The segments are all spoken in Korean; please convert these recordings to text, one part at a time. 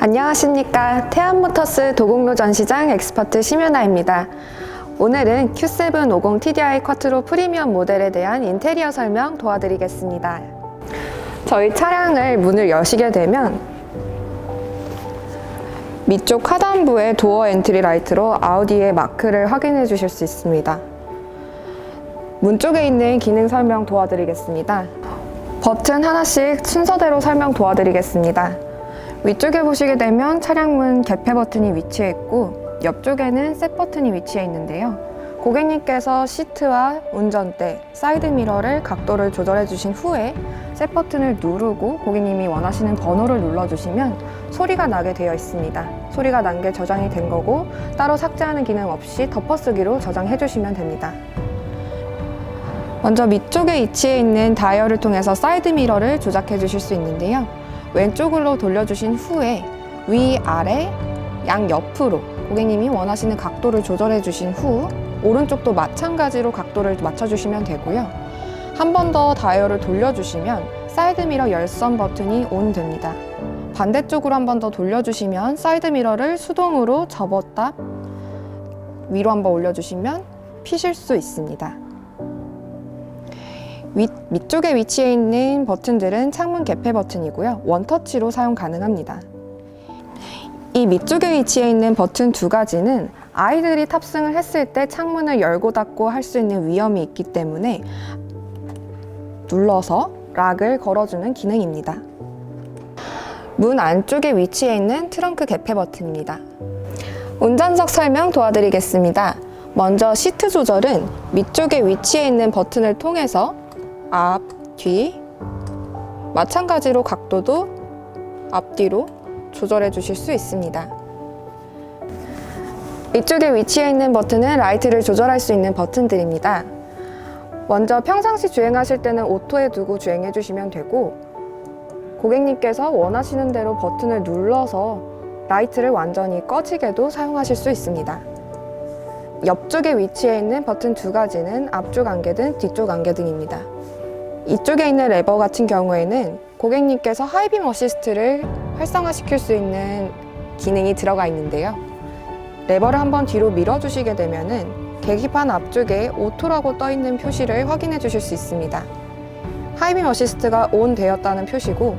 안녕하십니까. 태안모터스 도곡로 전시장 엑스퍼트 심윤아입니다. 오늘은 Q750 TDI 쿼트로 프리미엄 모델에 대한 인테리어 설명 도와드리겠습니다. 저희 차량을 문을 여시게 되면 밑쪽 하단부의 도어 엔트리 라이트로 아우디의 마크를 확인해 주실 수 있습니다. 문 쪽에 있는 기능 설명 도와드리겠습니다. 버튼 하나씩 순서대로 설명 도와드리겠습니다. 위쪽에 보시게 되면 차량문 개폐 버튼이 위치해 있고 옆쪽에는 셋 버튼이 위치해 있는데요. 고객님께서 시트와 운전대, 사이드 미러를 각도를 조절해 주신 후에 셋 버튼을 누르고 고객님이 원하시는 번호를 눌러주시면 소리가 나게 되어 있습니다. 소리가 난 게 저장이 된 거고 따로 삭제하는 기능 없이 덮어쓰기로 저장해 주시면 됩니다. 먼저 밑쪽에 위치해 있는 다이얼을 통해서 사이드 미러를 조작해 주실 수 있는데요. 왼쪽으로 돌려주신 후에 위, 아래, 양옆으로 고객님이 원하시는 각도를 조절해 주신 후 오른쪽도 마찬가지로 각도를 맞춰주시면 되고요. 한 번 더 다이얼을 돌려주시면 사이드 미러 열선 버튼이 ON 됩니다. 반대쪽으로 한 번 더 돌려주시면 사이드 미러를 수동으로 접었다 위로 한번 올려주시면 피실 수 있습니다. 밑쪽에 위치해 있는 버튼들은 창문 개폐 버튼이고요. 원터치로 사용 가능합니다. 이 밑쪽에 위치해 있는 버튼 두 가지는 아이들이 탑승을 했을 때 창문을 열고 닫고 할 수 있는 위험이 있기 때문에 눌러서 락을 걸어주는 기능입니다. 문 안쪽에 위치해 있는 트렁크 개폐 버튼입니다. 운전석 설명 도와드리겠습니다. 먼저 시트 조절은 밑쪽에 위치해 있는 버튼을 통해서 앞, 뒤, 마찬가지로 각도도 앞뒤로 조절해 주실 수 있습니다. 이쪽에 위치해 있는 버튼은 라이트를 조절할 수 있는 버튼들입니다. 먼저 평상시 주행하실 때는 오토에 두고 주행해 주시면 되고 고객님께서 원하시는 대로 버튼을 눌러서 라이트를 완전히 꺼지게도 사용하실 수 있습니다. 옆쪽에 위치해 있는 버튼 두 가지는 앞쪽 안개등, 뒤쪽 안개등입니다. 이쪽에 있는 레버 같은 경우에는 고객님께서 하이빔 어시스트를 활성화시킬 수 있는 기능이 들어가 있는데요. 레버를 한번 뒤로 밀어주시게 되면은 계기판 앞쪽에 오토라고 떠 있는 표시를 확인해 주실 수 있습니다. 하이빔 어시스트가 ON 되었다는 표시고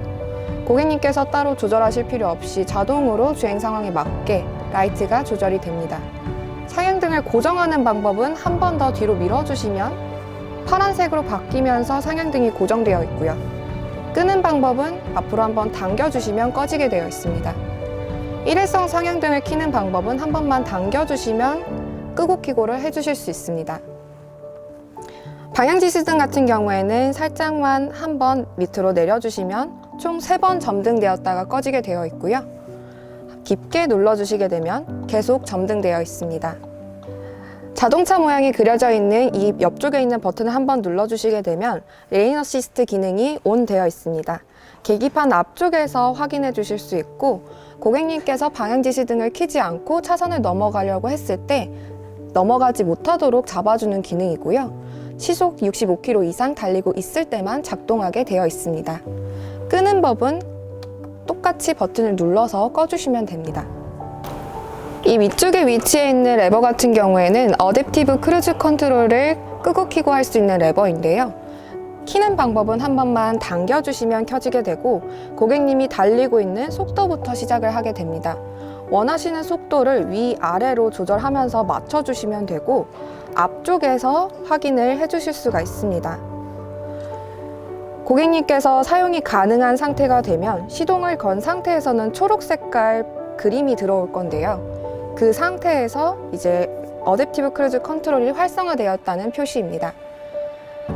고객님께서 따로 조절하실 필요 없이 자동으로 주행 상황에 맞게 라이트가 조절이 됩니다. 상향등을 고정하는 방법은 한 번 더 뒤로 밀어주시면 파란색으로 바뀌면서 상향등이 고정되어 있고요. 끄는 방법은 앞으로 한번 당겨주시면 꺼지게 되어 있습니다. 일회성 상향등을 켜는 방법은 한 번만 당겨주시면 끄고 켜고를 해주실 수 있습니다. 방향지시등 같은 경우에는 살짝만 한 번 밑으로 내려주시면 총 3번 점등되었다가 꺼지게 되어 있고요. 깊게 눌러주시게 되면 계속 점등되어 있습니다. 자동차 모양이 그려져 있는 이 옆쪽에 있는 버튼을 한번 눌러주시게 되면 레인 어시스트 기능이 ON 되어 있습니다. 계기판 앞쪽에서 확인해 주실 수 있고 고객님께서 방향지시등을 켜지 않고 차선을 넘어가려고 했을 때 넘어가지 못하도록 잡아주는 기능이고요. 시속 65km 이상 달리고 있을 때만 작동하게 되어 있습니다. 끄는 법은 똑같이 버튼을 눌러서 꺼주시면 됩니다. 이 위쪽에 위치해 있는 레버 같은 경우에는 어댑티브 크루즈 컨트롤을 끄고 켜고 할 수 있는 레버인데요. 키는 방법은 한 번만 당겨주시면 켜지게 되고 고객님이 달리고 있는 속도부터 시작을 하게 됩니다. 원하시는 속도를 위아래로 조절하면서 맞춰주시면 되고 앞쪽에서 확인을 해주실 수가 있습니다. 고객님께서 사용이 가능한 상태가 되면 시동을 건 상태에서는 초록 색깔 그림이 들어올 건데요. 그 상태에서 이제 어댑티브 크루즈 컨트롤이 활성화되었다는 표시입니다.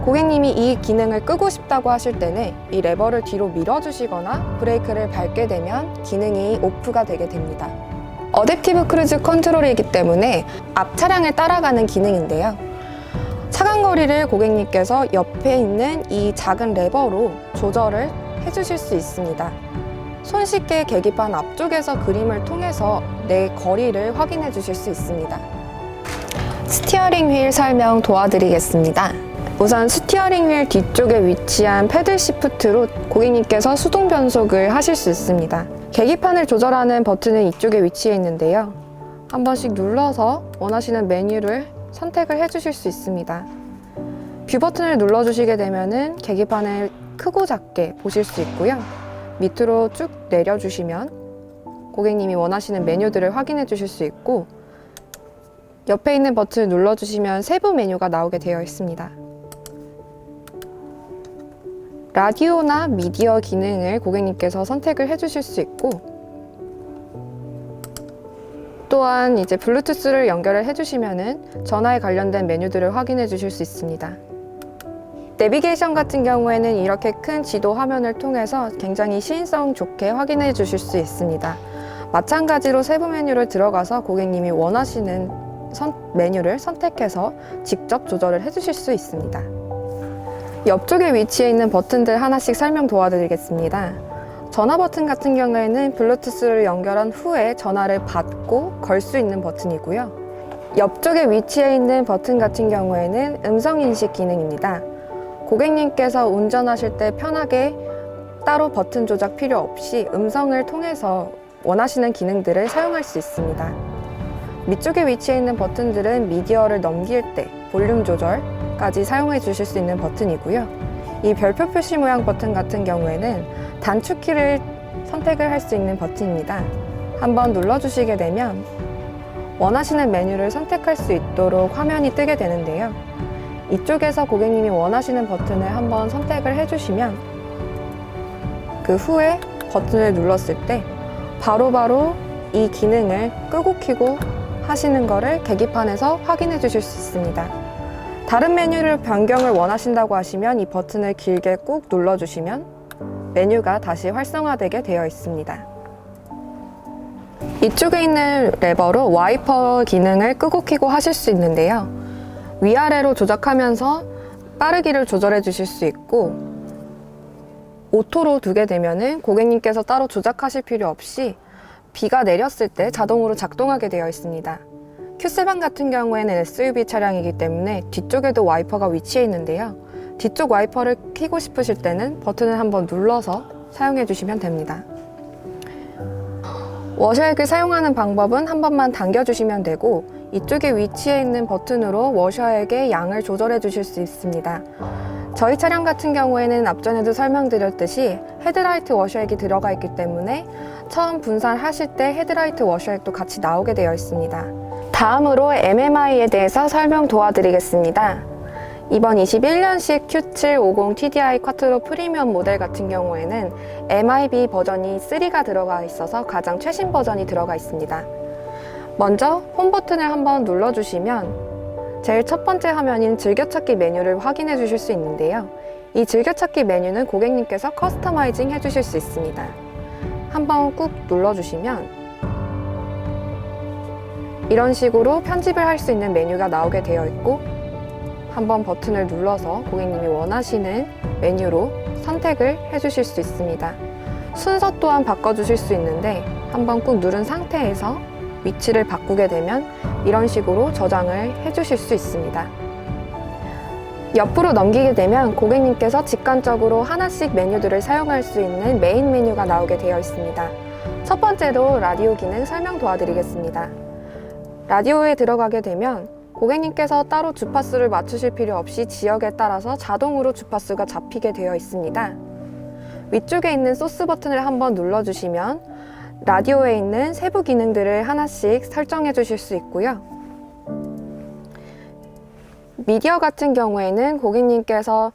고객님이 이 기능을 끄고 싶다고 하실 때는 이 레버를 뒤로 밀어주시거나 브레이크를 밟게 되면 기능이 오프가 되게 됩니다. 어댑티브 크루즈 컨트롤이기 때문에 앞 차량을 따라가는 기능인데요. 차간거리를 고객님께서 옆에 있는 이 작은 레버로 조절을 해주실 수 있습니다. 손쉽게 계기판 앞쪽에서 그림을 통해서 내 거리를 확인해 주실 수 있습니다. 스티어링 휠 설명 도와드리겠습니다. 우선 스티어링 휠 뒤쪽에 위치한 패들 시프트로 고객님께서 수동 변속을 하실 수 있습니다. 계기판을 조절하는 버튼은 이쪽에 위치해 있는데요. 한 번씩 눌러서 원하시는 메뉴를 선택을 해주실 수 있습니다. 뷰 버튼을 눌러주시게 되면은 계기판을 크고 작게 보실 수 있고요. 밑으로 쭉 내려주시면 고객님이 원하시는 메뉴들을 확인해 주실 수 있고, 옆에 있는 버튼을 눌러주시면 세부 메뉴가 나오게 되어 있습니다. 라디오나 미디어 기능을 고객님께서 선택을 해 주실 수 있고, 또한 이제 블루투스를 연결을 해주시면은 전화에 관련된 메뉴들을 확인해 주실 수 있습니다. 내비게이션 같은 경우에는 이렇게 큰 지도 화면을 통해서 굉장히 시인성 좋게 확인해 주실 수 있습니다. 마찬가지로 세부 메뉴를 들어가서 고객님이 원하시는 메뉴를 선택해서 직접 조절을 해 주실 수 있습니다. 옆쪽에 위치해 있는 버튼들 하나씩 설명 도와드리겠습니다. 전화 버튼 같은 경우에는 블루투스를 연결한 후에 전화를 받고 걸 수 있는 버튼이고요. 옆쪽에 위치해 있는 버튼 같은 경우에는 음성인식 기능입니다. 고객님께서 운전하실 때 편하게 따로 버튼 조작 필요 없이 음성을 통해서 원하시는 기능들을 사용할 수 있습니다. 밑쪽에 위치해 있는 버튼들은 미디어를 넘길 때 볼륨 조절까지 사용해 주실 수 있는 버튼이고요. 이 별표 표시 모양 버튼 같은 경우에는 단축키를 선택을 할 수 있는 버튼입니다. 한번 눌러주시게 되면 원하시는 메뉴를 선택할 수 있도록 화면이 뜨게 되는데요. 이쪽에서 고객님이 원하시는 버튼을 한번 선택을 해주시면 그 후에 버튼을 눌렀을 때 바로바로 이 기능을 끄고 켜고 하시는 거를 계기판에서 확인해 주실 수 있습니다. 다른 메뉴를 변경을 원하신다고 하시면 이 버튼을 길게 꾹 눌러주시면 메뉴가 다시 활성화되게 되어 있습니다. 이쪽에 있는 레버로 와이퍼 기능을 끄고 켜고 하실 수 있는데요. 위아래로 조작하면서 빠르기를 조절해 주실 수 있고, 오토로 두게 되면은 고객님께서 따로 조작하실 필요 없이 비가 내렸을 때 자동으로 작동하게 되어 있습니다. Q7 같은 경우에는 SUV 차량이기 때문에 뒤쪽에도 와이퍼가 위치해 있는데요. 뒤쪽 와이퍼를 켜고 싶으실 때는 버튼을 한번 눌러서 사용해 주시면 됩니다. 워셔액을 사용하는 방법은 한 번만 당겨주시면 되고, 이쪽에 위치해 있는 버튼으로 워셔액의 양을 조절해 주실 수 있습니다. 저희 차량 같은 경우에는 앞전에도 설명드렸듯이 헤드라이트 워셔액이 들어가 있기 때문에 처음 분사하실 때 헤드라이트 워셔액도 같이 나오게 되어 있습니다. 다음으로 MMI에 대해서 설명 도와드리겠습니다. 이번 21년식 Q750 TDI 쿼트로 프리미엄 모델 같은 경우에는 MIB 버전이 3가 들어가 있어서 가장 최신 버전이 들어가 있습니다. 먼저 홈 버튼을 한번 눌러주시면 제일 첫 번째 화면인 즐겨찾기 메뉴를 확인해 주실 수 있는데요. 이 즐겨찾기 메뉴는 고객님께서 커스터마이징 해주실 수 있습니다. 한번 꾹 눌러주시면 이런 식으로 편집을 할 수 있는 메뉴가 나오게 되어 있고, 한번 버튼을 눌러서 고객님이 원하시는 메뉴로 선택을 해주실 수 있습니다. 순서 또한 바꿔주실 수 있는데 한번 꾹 누른 상태에서 위치를 바꾸게 되면 이런 식으로 저장을 해주실 수 있습니다. 옆으로 넘기게 되면 고객님께서 직관적으로 하나씩 메뉴들을 사용할 수 있는 메인 메뉴가 나오게 되어 있습니다. 첫 번째로 라디오 기능 설명 도와드리겠습니다. 라디오에 들어가게 되면 고객님께서 따로 주파수를 맞추실 필요 없이 지역에 따라서 자동으로 주파수가 잡히게 되어 있습니다. 위쪽에 있는 소스 버튼을 한번 눌러주시면 라디오에 있는 세부 기능들을 하나씩 설정해 주실 수 있고요. 미디어 같은 경우에는 고객님께서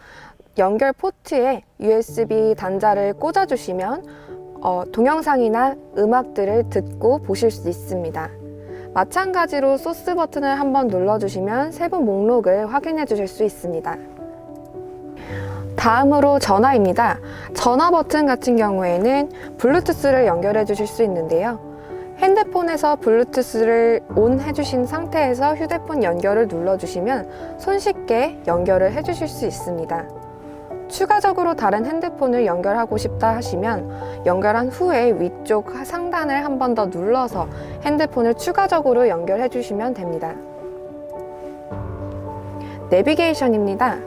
연결 포트에 USB 단자를 꽂아주시면 동영상이나 음악들을 듣고 보실 수 있습니다. 마찬가지로 소스 버튼을 한번 눌러주시면 세부 목록을 확인해 주실 수 있습니다. 다음으로 전화입니다. 전화 버튼 같은 경우에는 블루투스를 연결해 주실 수 있는데요. 핸드폰에서 블루투스를 온 해주신 상태에서 휴대폰 연결을 눌러주시면 손쉽게 연결을 해주실 수 있습니다. 추가적으로 다른 핸드폰을 연결하고 싶다 하시면 연결한 후에 위쪽 상단을 한 번 더 눌러서 핸드폰을 추가적으로 연결해 주시면 됩니다. 내비게이션입니다.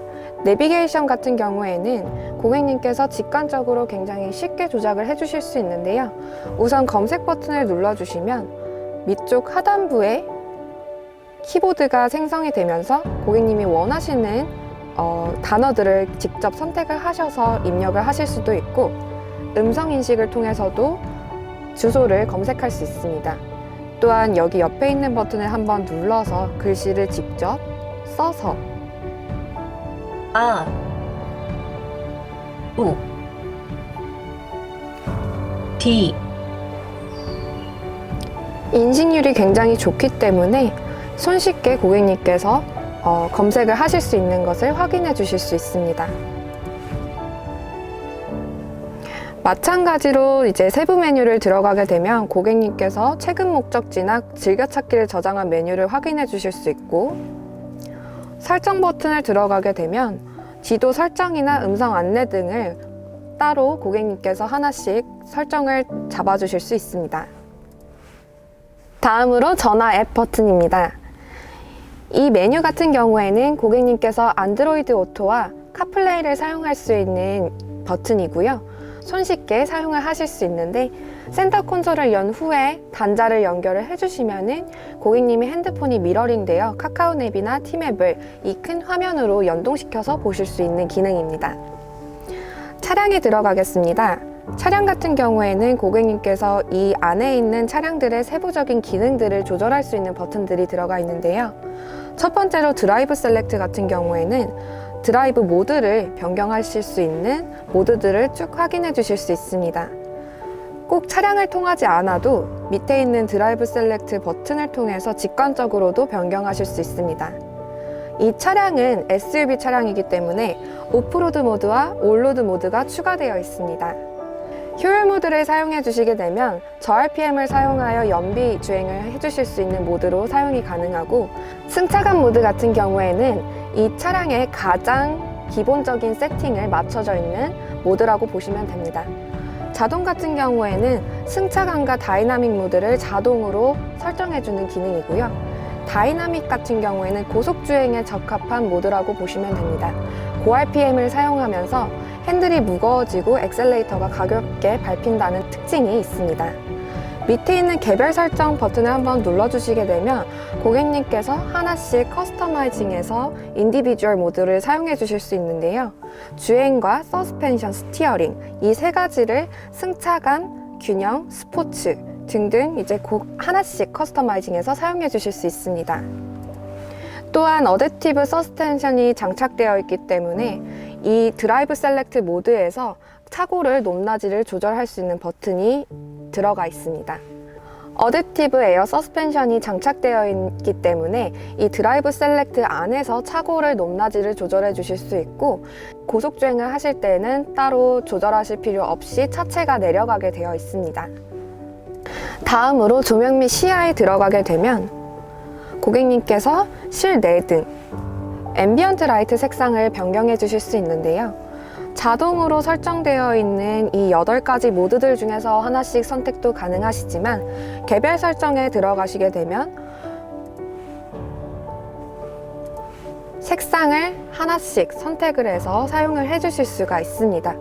내비게이션 같은 경우에는 고객님께서 직관적으로 굉장히 쉽게 조작을 해주실 수 있는데요. 우선 검색 버튼을 눌러주시면 밑쪽 하단부에 키보드가 생성이 되면서 고객님이 원하시는 단어들을 직접 선택을 하셔서 입력을 하실 수도 있고, 음성 인식을 통해서도 주소를 검색할 수 있습니다. 또한 여기 옆에 있는 버튼을 한번 눌러서 글씨를 직접 써서 U D 인식률이 굉장히 좋기 때문에 손쉽게 고객님께서 검색을 하실 수 있는 것을 확인해 주실 수 있습니다. 마찬가지로 이제 세부 메뉴를 들어가게 되면 고객님께서 최근 목적지나 즐겨찾기를 저장한 메뉴를 확인해 주실 수 있고, 설정 버튼을 들어가게 되면 지도 설정이나 음성 안내 등을 따로 고객님께서 하나씩 설정을 잡아 주실 수 있습니다. 다음으로 전화 앱 버튼입니다. 이 메뉴 같은 경우에는 고객님께서 안드로이드 오토와 카플레이를 사용할 수 있는 버튼이고요. 손쉽게 사용을 하실 수 있는데, 센터 콘솔을 연 후에 단자를 연결을 해주시면은 고객님의 핸드폰이 미러링되어 카카오맵이나 티맵을 이 큰 화면으로 연동시켜서 보실 수 있는 기능입니다. 차량에 들어가겠습니다. 차량 같은 경우에는 고객님께서 이 안에 있는 차량들의 세부적인 기능들을 조절할 수 있는 버튼들이 들어가 있는데요. 첫 번째로 드라이브 셀렉트 같은 경우에는 드라이브 모드를 변경하실 수 있는 모드들을 쭉 확인해 주실 수 있습니다. 꼭 차량을 통하지 않아도 밑에 있는 드라이브 셀렉트 버튼을 통해서 직관적으로도 변경하실 수 있습니다. 이 차량은 SUV 차량이기 때문에 오프로드 모드와 올로드 모드가 추가되어 있습니다. 효율 모드를 사용해 주시게 되면 저RPM을 사용하여 연비 주행을 해주실 수 있는 모드로 사용이 가능하고, 승차감 모드 같은 경우에는 이 차량의 가장 기본적인 세팅을 맞춰져 있는 모드라고 보시면 됩니다. 자동 같은 경우에는 승차감과 다이나믹 모드를 자동으로 설정해주는 기능이고요. 다이나믹 같은 경우에는 고속주행에 적합한 모드라고 보시면 됩니다. 고RPM을 사용하면서 핸들이 무거워지고 엑셀레이터가 가볍게 밟힌다는 특징이 있습니다. 밑에 있는 개별 설정 버튼을 한번 눌러주시게 되면 고객님께서 하나씩 커스터마이징해서 인디비주얼 모드를 사용해 주실 수 있는데요. 주행과 서스펜션, 스티어링 이 세 가지를 승차감, 균형, 스포츠 등등 이제 하나씩 커스터마이징해서 사용해 주실 수 있습니다. 또한 어댑티브 서스펜션이 장착되어 있기 때문에 이 드라이브 셀렉트 모드에서 차고를 높낮이를 조절할 수 있는 버튼이 들어가 있습니다. 어댑티브 에어 서스펜션이 장착되어 있기 때문에 이 드라이브 셀렉트 안에서 차고를 높낮이를 조절해 주실 수 있고, 고속주행을 하실 때는 따로 조절하실 필요 없이 차체가 내려가게 되어 있습니다. 다음으로 조명 및 시야에 들어가게 되면 고객님께서 실내 등 앰비언트 라이트 색상을 변경해 주실 수 있는데요. 자동으로 설정되어 있는 이 8가지 모드들 중에서 하나씩 선택도 가능하시지만 개별 설정에 들어가시게 되면 색상을 하나씩 선택을 해서 사용을 해 주실 수가 있습니다.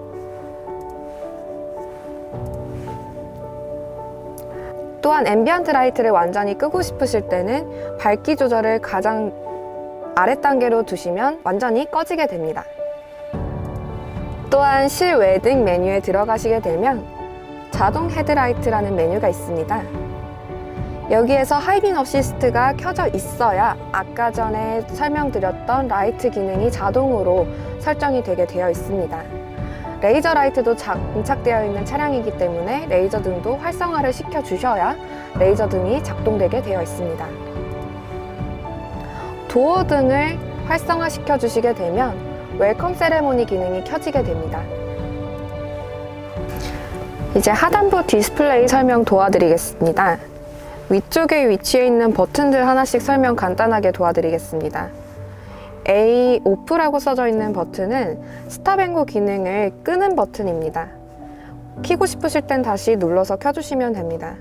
또한 앰비언트 라이트를 완전히 끄고 싶으실 때는 밝기 조절을 가장 아래 단계로 두시면 완전히 꺼지게 됩니다. 또한 실외등 메뉴에 들어가시게 되면 자동 헤드라이트라는 메뉴가 있습니다. 여기에서 하이빔 어시스트가 켜져 있어야 아까 전에 설명드렸던 라이트 기능이 자동으로 설정이 되게 되어 있습니다. 레이저 라이트도 장착되어 있는 차량이기 때문에 레이저 등도 활성화를 시켜 주셔야 레이저 등이 작동되게 되어 있습니다. 도어 등을 활성화 시켜 주시게 되면 웰컴 세레모니 기능이 켜지게 됩니다. 이제 하단부 디스플레이 설명 도와드리겠습니다. 위쪽에 위치해 있는 버튼들 하나씩 설명 간단하게 도와드리겠습니다. A 오프라고 써져 있는 버튼은 스탑앤고 기능을 끄는 버튼입니다. 켜고 싶으실 땐 다시 눌러서 켜주시면 됩니다.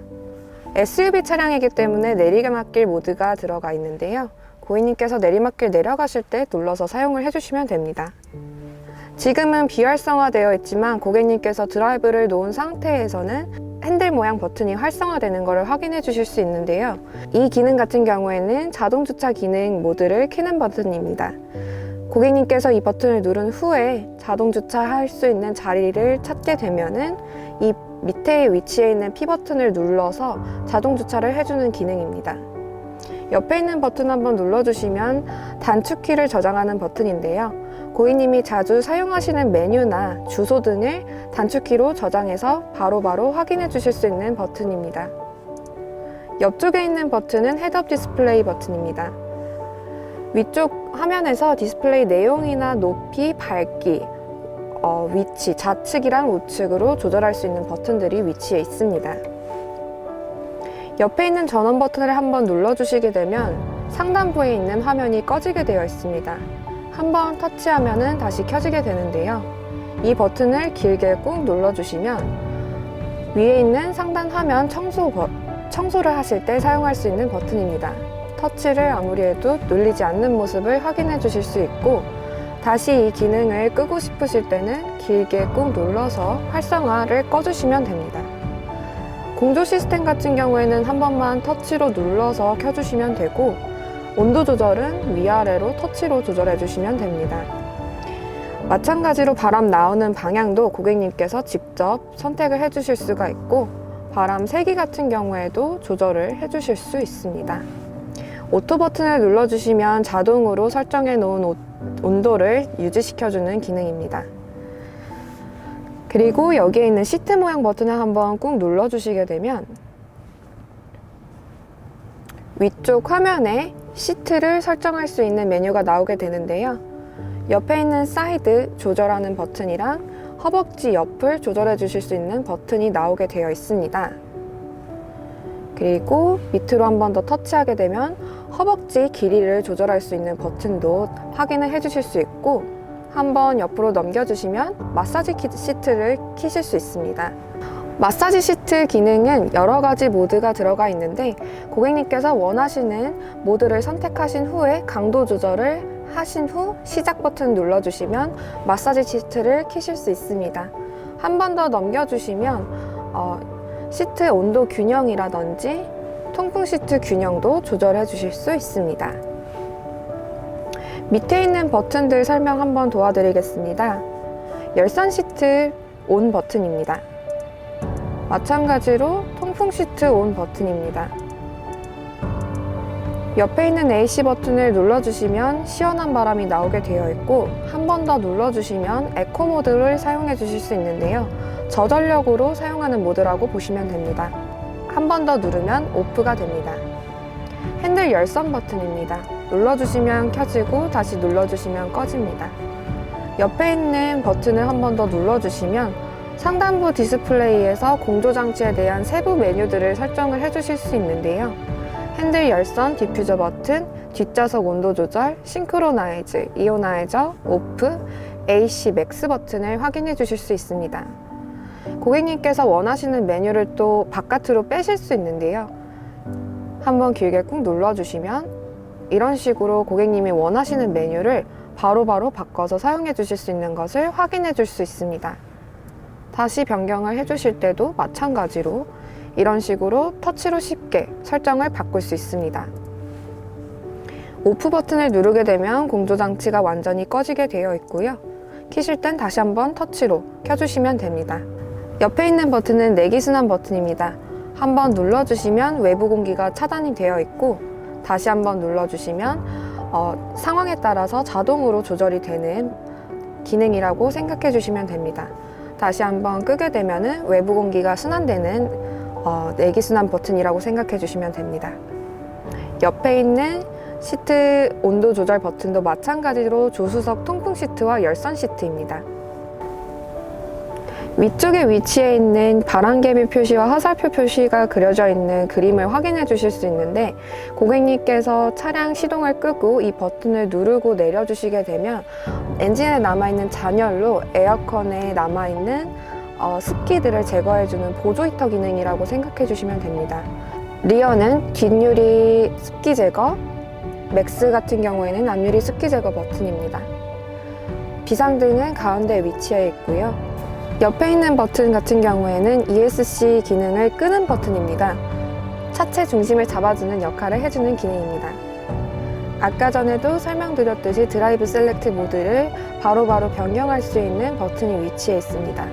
SUV 차량이기 때문에 내리막길 모드가 들어가 있는데요. 고객님께서 내리막길 내려가실 때 눌러서 사용을 해주시면 됩니다. 지금은 비활성화되어 있지만 고객님께서 드라이브를 놓은 상태에서는 핸들 모양 버튼이 활성화되는 것을 확인해 주실 수 있는데요. 이 기능 같은 경우에는 자동 주차 기능 모드를 켜는 버튼입니다. 고객님께서 이 버튼을 누른 후에 자동 주차할 수 있는 자리를 찾게 되면은 이 밑에 위치해 있는 P 버튼을 눌러서 자동 주차를 해주는 기능입니다. 옆에 있는 버튼 한번 눌러주시면 단축키를 저장하는 버튼인데요. 고객님이 자주 사용하시는 메뉴나 주소 등을 단축키로 저장해서 바로바로 확인해 주실 수 있는 버튼입니다. 옆쪽에 있는 버튼은 헤드업 디스플레이 버튼입니다. 위쪽 화면에서 디스플레이 내용이나 높이, 밝기, 위치, 좌측이랑 우측으로 조절할 수 있는 버튼들이 위치해 있습니다. 옆에 있는 전원 버튼을 한번 눌러주시게 되면 상단부에 있는 화면이 꺼지게 되어 있습니다. 한번 터치하면 다시 켜지게 되는데요. 이 버튼을 길게 꾹 눌러주시면 위에 있는 상단 화면 청소를 하실 때 사용할 수 있는 버튼입니다. 터치를 아무리 해도 눌리지 않는 모습을 확인해 주실 수 있고, 다시 이 기능을 끄고 싶으실 때는 길게 꾹 눌러서 활성화를 꺼주시면 됩니다. 공조 시스템 같은 경우에는 한 번만 터치로 눌러서 켜주시면 되고, 온도 조절은 위아래로 터치로 조절해 주시면 됩니다. 마찬가지로 바람 나오는 방향도 고객님께서 직접 선택을 해 주실 수가 있고, 바람 세기 같은 경우에도 조절을 해 주실 수 있습니다. 오토 버튼을 눌러주시면 자동으로 설정해 놓은 온도를 유지시켜주는 기능입니다. 그리고 여기에 있는 시트 모양 버튼을 한번 꾹 눌러주시게 되면 위쪽 화면에 시트를 설정할 수 있는 메뉴가 나오게 되는데요. 옆에 있는 사이드 조절하는 버튼이랑 허벅지 옆을 조절해 주실 수 있는 버튼이 나오게 되어 있습니다. 그리고 밑으로 한 번 더 터치하게 되면 허벅지 길이를 조절할 수 있는 버튼도 확인을 해 주실 수 있고, 한번 옆으로 넘겨주시면 마사지 시트를 켜실 수 있습니다. 마사지 시트 기능은 여러 가지 모드가 들어가 있는데, 고객님께서 원하시는 모드를 선택하신 후에 강도 조절을 하신 후 시작 버튼 눌러주시면 마사지 시트를 켜실 수 있습니다. 한 번 더 넘겨주시면 시트 온도 균형이라든지 통풍 시트 균형도 조절해 주실 수 있습니다. 밑에 있는 버튼들 설명 한번 도와드리겠습니다. 열선 시트 온 버튼입니다. 마찬가지로 통풍 시트 온 버튼입니다. 옆에 있는 AC 버튼을 눌러주시면 시원한 바람이 나오게 되어 있고, 한 번 더 눌러주시면 에코 모드를 사용해 주실 수 있는데요. 저전력으로 사용하는 모드라고 보시면 됩니다. 한 번 더 누르면 오프가 됩니다. 핸들 열선 버튼입니다. 눌러주시면 켜지고 다시 눌러주시면 꺼집니다. 옆에 있는 버튼을 한 번 더 눌러주시면 상단부 디스플레이에서 공조장치에 대한 세부 메뉴들을 설정을 해주실 수 있는데요. 핸들 열선 디퓨저 버튼, 뒷좌석 온도 조절, 싱크로나이즈, 이오나이저, 오프, AC 맥스 버튼을 확인해 주실 수 있습니다. 고객님께서 원하시는 메뉴를 또 바깥으로 빼실 수 있는데요. 한번 길게 꾹 눌러주시면 이런 식으로 고객님이 원하시는 메뉴를 바로바로 바꿔서 사용해 주실 수 있는 것을 확인해 줄 수 있습니다. 다시 변경을 해 주실 때도 마찬가지로 이런 식으로 터치로 쉽게 설정을 바꿀 수 있습니다. 오프 버튼을 누르게 되면 공조장치가 완전히 꺼지게 되어 있고요. 켜실 땐 다시 한번 터치로 켜주시면 됩니다. 옆에 있는 버튼은 내기순환 버튼입니다. 한번 눌러주시면 외부 공기가 차단이 되어 있고, 다시 한번 눌러주시면 상황에 따라서 자동으로 조절이 되는 기능이라고 생각해 주시면 됩니다. 다시 한번 끄게 되면 외부 공기가 순환되는 내기순환 버튼이라고 생각해 주시면 됩니다. 옆에 있는 시트 온도 조절 버튼도 마찬가지로 조수석 통풍 시트와 열선 시트입니다. 위쪽에 위치해 있는 바람개비 표시와 화살표 표시가 그려져 있는 그림을 확인해 주실 수 있는데, 고객님께서 차량 시동을 끄고 이 버튼을 누르고 내려주시게 되면 엔진에 남아있는 잔열로 에어컨에 남아있는 습기들을 제거해주는 보조 히터 기능이라고 생각해 주시면 됩니다. 리어는 뒷유리 습기 제거, 맥스 같은 경우에는 앞유리 습기 제거 버튼입니다. 비상등은 가운데 위치해 있고요. 옆에 있는 버튼 같은 경우에는 ESC 기능을 끄는 버튼입니다. 차체 중심을 잡아주는 역할을 해주는 기능입니다. 아까 전에도 설명드렸듯이 드라이브 셀렉트 모드를 바로바로 변경할 수 있는 버튼이 위치해 있습니다.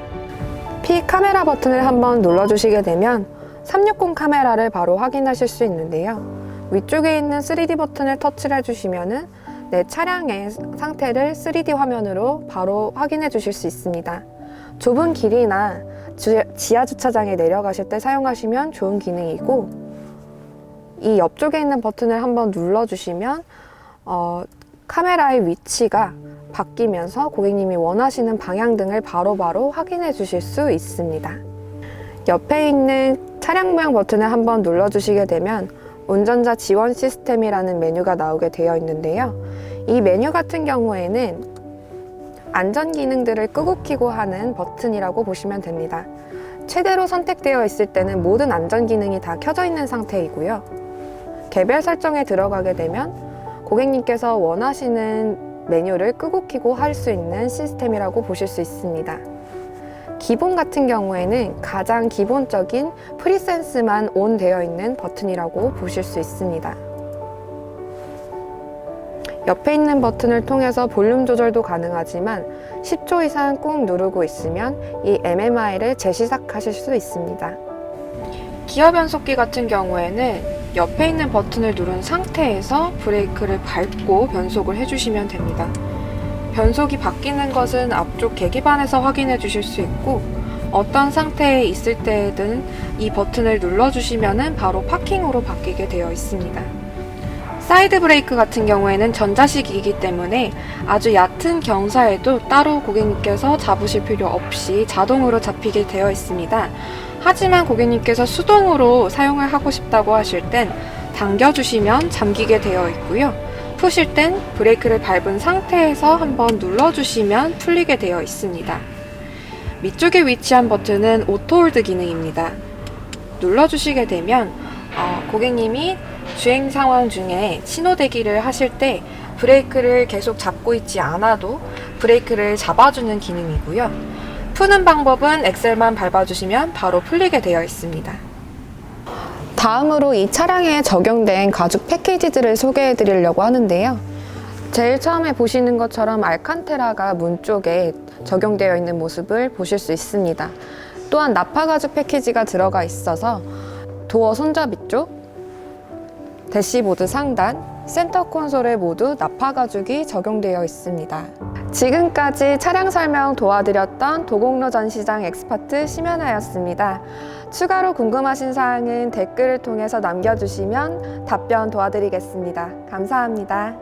P 카메라 버튼을 한번 눌러주시게 되면 360 카메라를 바로 확인하실 수 있는데요. 위쪽에 있는 3D 버튼을 터치를 해주시면 내 차량의 상태를 3D 화면으로 바로 확인해 주실 수 있습니다. 좁은 길이나 지하 주차장에 내려가실 때 사용하시면 좋은 기능이고, 이 옆쪽에 있는 버튼을 한번 눌러주시면 카메라의 위치가 바뀌면서 고객님이 원하시는 방향등을 바로바로 확인해 주실 수 있습니다. 옆에 있는 차량 모양 버튼을 한번 눌러주시게 되면 운전자 지원 시스템이라는 메뉴가 나오게 되어 있는데요. 이 메뉴 같은 경우에는 안전 기능들을 끄고 켜고 하는 버튼이라고 보시면 됩니다. 최대로 선택되어 있을 때는 모든 안전 기능이 다 켜져 있는 상태이고요. 개별 설정에 들어가게 되면 고객님께서 원하시는 메뉴를 끄고 켜고 할 수 있는 시스템이라고 보실 수 있습니다. 기본 같은 경우에는 가장 기본적인 프리센스만 온 되어 있는 버튼이라고 보실 수 있습니다. 옆에 있는 버튼을 통해서 볼륨 조절도 가능하지만 10초 이상 꾹 누르고 있으면 이 MMI를 재시작하실 수 있습니다. 기어 변속기 같은 경우에는 옆에 있는 버튼을 누른 상태에서 브레이크를 밟고 변속을 해주시면 됩니다. 변속이 바뀌는 것은 앞쪽 계기판에서 확인해 주실 수 있고, 어떤 상태에 있을 때든 이 버튼을 눌러주시면 바로 파킹으로 바뀌게 되어 있습니다. 사이드 브레이크 같은 경우에는 전자식이기 때문에 아주 얕은 경사에도 따로 고객님께서 잡으실 필요 없이 자동으로 잡히게 되어 있습니다. 하지만 고객님께서 수동으로 사용을 하고 싶다고 하실 땐 당겨주시면 잠기게 되어 있고요. 푸실 땐 브레이크를 밟은 상태에서 한번 눌러주시면 풀리게 되어 있습니다. 밑쪽에 위치한 버튼은 오토홀드 기능입니다. 눌러주시게 되면 고객님이 주행 상황 중에 신호 대기를 하실 때 브레이크를 계속 잡고 있지 않아도 브레이크를 잡아주는 기능이고요. 푸는 방법은 엑셀만 밟아주시면 바로 풀리게 되어 있습니다. 다음으로 이 차량에 적용된 가죽 패키지들을 소개해 드리려고 하는데요. 제일 처음에 보시는 것처럼 알칸테라가 문 쪽에 적용되어 있는 모습을 보실 수 있습니다. 또한 나파 가죽 패키지가 들어가 있어서 도어 손잡이 쪽, 대시보드 상단, 센터 콘솔에 모두 나파 가죽이 적용되어 있습니다. 지금까지 차량 설명 도와드렸던 도곡로 전시장 엑스퍼트 심연아였습니다. 추가로 궁금하신 사항은 댓글을 통해서 남겨주시면 답변 도와드리겠습니다. 감사합니다.